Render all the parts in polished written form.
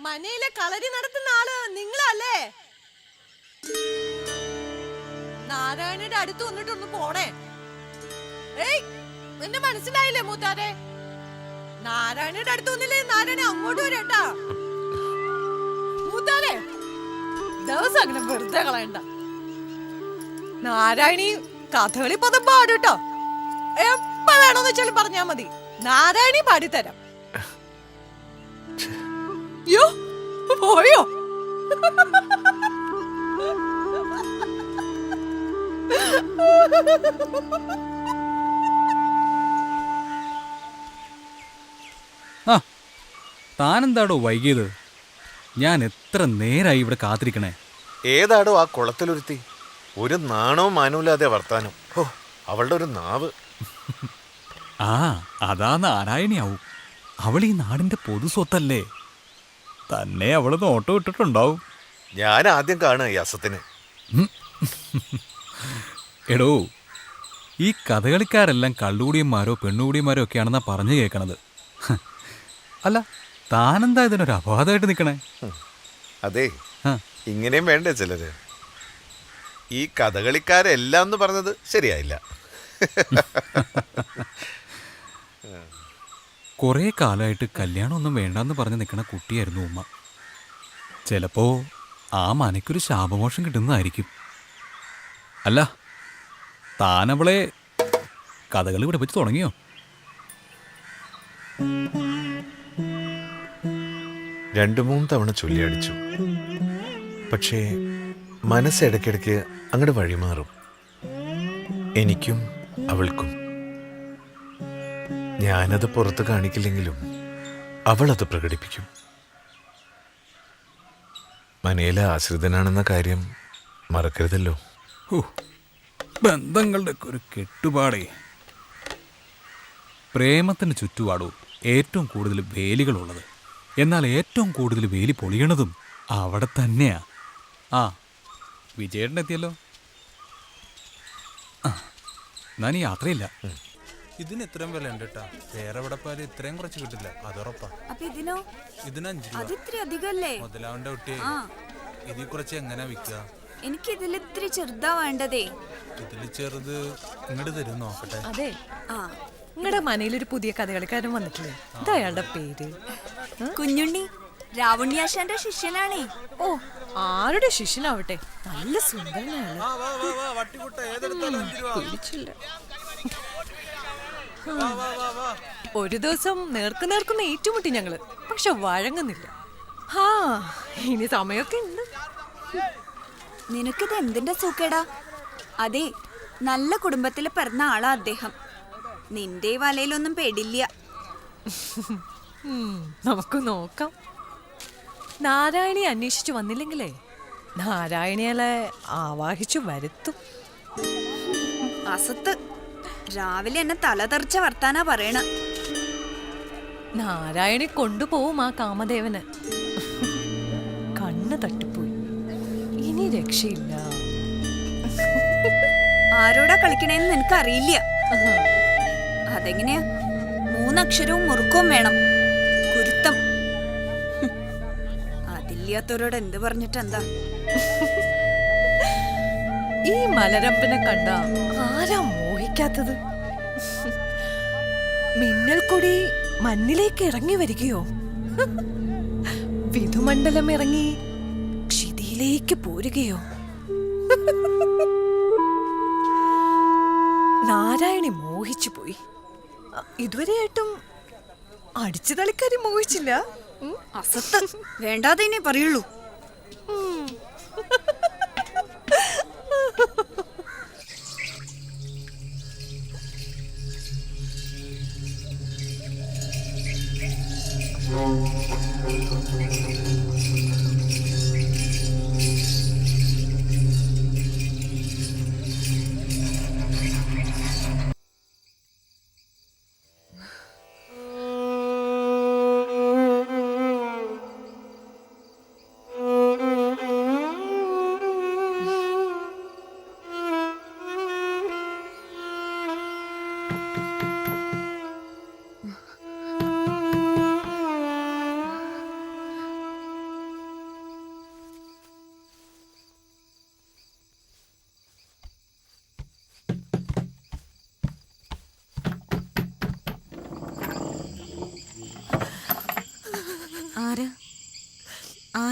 മനയിലെ കളരി നടത്തുന്ന ആള് നിങ്ങളല്ലേ? നാരായണയുടെ അടുത്ത് വന്നിട്ടൊന്ന് പോണേ. ഏയ്, എന്നെ മനസ്സിലായില്ലേ മൂത്താരെ? നാരായണയുടെ അടുത്ത് വന്നില്ലേ നാരായണ അങ്ങോട്ട് വരട്ടാ. മൂത്താരെ ദിവസം അങ്ങനെ വെറുതെ കളയണ്ട. നാരായണി കഥകളി പദം പാടുട്ടോ. എപ്പ വേണോന്ന് വെച്ചാലും പറഞ്ഞാ മതി, നാരായണി പാടിത്തരാം. യോ പോയോ? ആ, താനെന്താടോ വൈകിയത്? ഞാൻ എത്ര നേരായി ഇവിടെ കാത്തിരിക്കണേ. ഏതാടോ ആ കുളത്തിലൊരുത്തി? ഒരു നാണവും മാനവുമില്ലാതെ വർത്താനം. ഓ, അവളുടെ ഒരു നാവ്. ആ, അതാ നാരായണിയാവും. അവൾ ഈ നാടിന്റെ പൊതു സ്വത്തല്ലേ. തന്നെ അവള് നോട്ടം ഇട്ടിട്ടുണ്ടാവും. ഞാൻ ആദ്യം കാണുക ഈ അസത്തിന്. എടോ, ഈ കഥകളിക്കാരെല്ലാം കള്ളുകൂടിയന്മാരോ പെണ്ണുകൂടിയന്മാരോ ഒക്കെയാണെന്നാ പറഞ്ഞു കേൾക്കണത്. അല്ല, താനെന്താ ഇതിനൊരു അപവാദമായിട്ട് നിൽക്കണേ? അതെ, ഇങ്ങനെയും വേണ്ടേ ചിലര്. ഈ കഥകളിക്കാരെല്ലാം എന്ന് പറഞ്ഞത് ശരിയായില്ല. കുറേ കാലമായിട്ട് കല്യാണമൊന്നും വേണ്ടെന്ന് പറഞ്ഞ് നിൽക്കണ കുട്ടിയായിരുന്നു ഉമ്മ. ചിലപ്പോ ആ മനയ്ക്കൊരു ശാപമോഷം കിട്ടുന്നതായിരിക്കും. അല്ല, താനവളെ കഥകളി പഠിപ്പിച്ച് തുടങ്ങിയോ? രണ്ടു മൂന്ന് തവണ ചൊല്ലിയടിച്ചു. പക്ഷേ മനസ്സിടയ്ക്കിടയ്ക്ക് അങ്ങോട്ട് വഴിമാറും. എനിക്കും അവൾക്കും. ഞാനത് പുറത്ത് കാണിക്കില്ലെങ്കിലും അവളത് പ്രകടിപ്പിക്കും. മനയിലെ ആശ്രിതനാണെന്ന കാര്യം മറക്കരുതല്ലോ. ബന്ധങ്ങളുടെ ഒരു കെട്ടുപാടേ. പ്രേമത്തിന് ചുറ്റുപാടോ ഏറ്റവും കൂടുതൽ വേലികളുള്ളത്. എന്നാൽ ഏറ്റവും കൂടുതൽ വേലി പൊളിയണതും അവിടെ തന്നെയാ. ആ, വിജയേട്ടനെത്തിയല്ലോ. ഞാൻ ഈ യാത്രയില്ല. ഇതിന് ഇത്രയും വില ഉണ്ട് കേട്ടാ. വേറെ എവിടെ പോയാലും ഇത്രയും കുറച്ച് കിട്ടില്ല, അതുറപ്പാ. ഇതിന് 5 രൂപ മുതലാവണ്ട കുട്ടി. ഇതിൽ കുറച്ച് എങ്ങനെ വിൽക്കുക? എനിക്ക് ഇതിൽ ഇത്തിരി ചെറുതാ വേണ്ടതേ. ഇതിൽ ചെറുത് ഇങ്ങോട്ട് തരും, നോക്കട്ടെ. അതെ, നിങ്ങളുടെ മനയിലൊരു പുതിയ കഥകളിക്കാരൻ വന്നിട്ടില്ലേ? എന്താ അയാളുടെ പേര്? കുഞ്ഞുണ്ണി, രാവുണ്ണിയാശാന്റെ ശിഷ്യനാണേ. ഓ, ആരുടെ ശിഷ്യനാവട്ടെ, നല്ല സുന്ദരനാണ്. പിടിച്ചില്ല. ഒരു ദിവസം നേർക്കുന്ന ഏറ്റുമുട്ടി ഞങ്ങള്, പക്ഷെ വഴങ്ങുന്നില്ല. ഹാ, ഇനി സമയൊക്കെ ഉണ്ട്. നിനക്കിത് എന്തിന്റെ സൂക്കേടാ? അതെ, നല്ല കുടുംബത്തിൽ പിറന്ന ആളാ അദ്ദേഹം. നിന്റെ വലയിലൊന്നും പെടില്ല. നമുക്ക് നോക്കാം. നാരായണി അന്വേഷിച്ചു വന്നില്ലെങ്കിലേ നാരായണിയലെ ആവാഹിച്ചു വരുത്തും. അസത്ത് രാവിലെ എന്നെ തലതെറിച്ച വർത്താനാ പറയണ. നാരായണി കൊണ്ടുപോവും ആ കാമദേവന്. കണ്ണ് തട്ടിപ്പോയി, ഇനി രക്ഷയില്ല. ആരോടാ കളിക്കണേന്ന് നിനക്ക് അറിയില്ല. അതെങ്ങനെയാ? 3 അക്ഷരവും മുറുക്കവും വേണം. കുരുത്തം. അതില്ലാത്തവരോട് എന്ത് പറഞ്ഞിട്ടെന്താ? ഈ മലരമ്പനെ കണ്ട ആരാ മോഹിക്കാത്തത്? മിന്നൽ കൊടി മണ്ണിലേക്ക് ഇറങ്ങി വരികയോ? വിധുമണ്ഡലം ഇറങ്ങി ക്ഷിതിയിലേക്ക് പോരുകയോ? നാരായണി മോഹിച്ചു പോയി. ഇതുവരെയായിട്ടും അടിച്ചു തളിക്കാരി മോഹിച്ചില്ല. അസത്ത് വേണ്ടാതെ ഇനി പറയുള്ളൂ.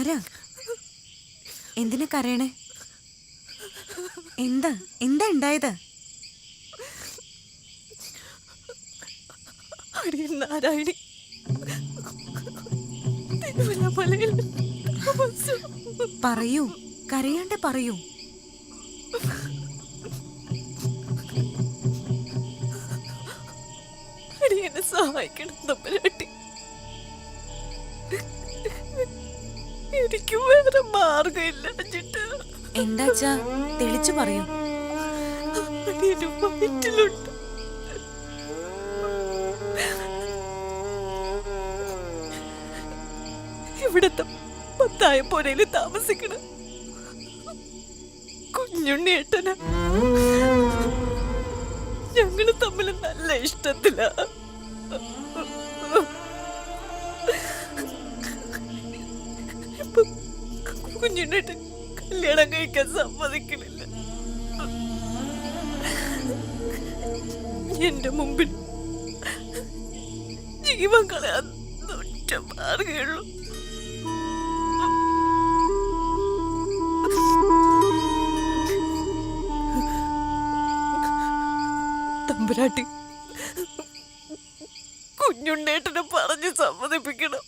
ആരാ? എന്തിനാ കരയണേ? എന്താ എന്താ ഉണ്ടായത്? അടിയൻ നാരായണി തിരുവല്ലമലയിൽ താമസം. പറയൂ, കരയാണ്ട് പറയൂ. അടിയനെ സഹായിക്കണം തമ്പുരാട്ടി. എനിക്ക് വേറെ മാർഗമില്ല. എന്താച്ചാ തെളിച്ചു പറയൂ. അടിയന് വയറ്റിലുണ്ട്. ഇവിടത്തെ പത്തായപ്പോരയില് താമസിക്കണ കുഞ്ഞുണ്ണിയേട്ടന. ഞങ്ങള് തമ്മിൽ നല്ല ഇഷ്ടത്തില. കുഞ്ഞുണ്ണിയേട്ടൻ കല്യാണം കഴിക്കാൻ സമ്മതിക്കണില്ല. എന്റെ മുമ്പിൽ ജീവൻ കളയാൻ ഒറ്റ മാർഗമുള്ളൂ. തമ്പുരാട്ടി, കുഞ്ഞുണ്ണേട്ടനെ പറഞ്ഞ് സമ്മതിപ്പിക്കണം.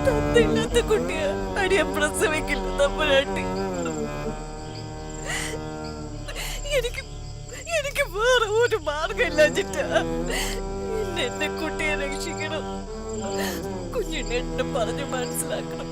തന്തയില്ലാത്ത കുട്ടിയെ അടിയ പ്രസവിക്കില്ല തമ്പുരാട്ടി. എനിക്ക് വേറെ ഒരു മാർഗമില്ല ചിറ്റാ. എന്നെ കുട്ടിയെ രക്ഷിക്കണം. കുഞ്ഞുണ്ണേട്ടനെ പറഞ്ഞ് മനസ്സിലാക്കണം.